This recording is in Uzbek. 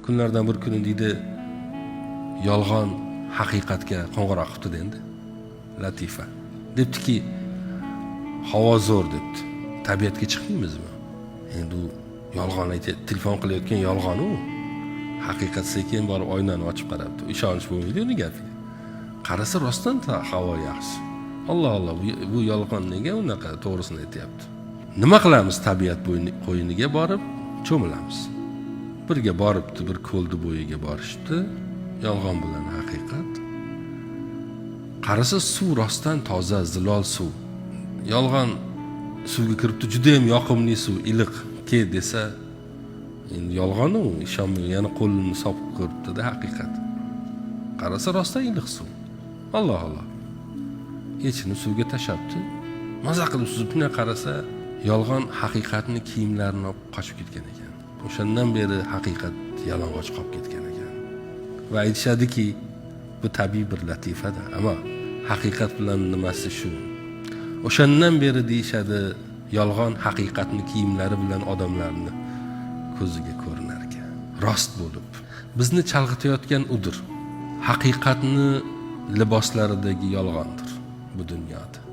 kunlardan bir kuni deydi, yolg'on haqiqatga qo'ng'iroq qilibdi endi. Latifa. Debdiki, havo zo'r debdi. Tabiatga chiqmaymizmi? Endi u yolg'on aytib, telefon qilayotgan yolg'on u. Haqiqat sekin borib oynani ochib qarabdi. Ishonish bo'lmaydi uni gapiga. Qarasa rostdan havo yaxshi. Alloh Alloh, bu yolg'on nega unaqa to'g'risini aytayapti? Nima qilamiz tabiat qo'yiniga borib cho'milamiz. Birga boribdi, bir ko'ldi bo'yiga borishdi. Yolg'on bilan haqiqat. Qarasa suv rostdan toza, zilol suv. Yolg'on suvga kiribdi, juda ham yoqimli suv, iliq. Ke desa, endi yolg'on u, ishonmay yana qo'lini sopib ko'ribdi-da haqiqat. Qarasa rostdan iliq suv. Alloh Alloh. Echini suvga tashabdi. Maza qilib suzib qarasa, yolg'on haqiqatni kiyimlarini olib qochib ketgan ekan. O'shandan beri haqiqat yalang'och qolib ketgan ekan. Va aytishadiki, bu tabiiy bir latifada, ammo haqiqat bilan nimasi shu? O'shandan beri deyshadi, yolg'on haqiqatni kiyimlari bilan odamlarni ko'ziga ko'rinar ekan. Rost bo'lib, bizni chalg'itayotgan udir. Haqiqatni liboslaridagi yolg'ondir bu dunyoda.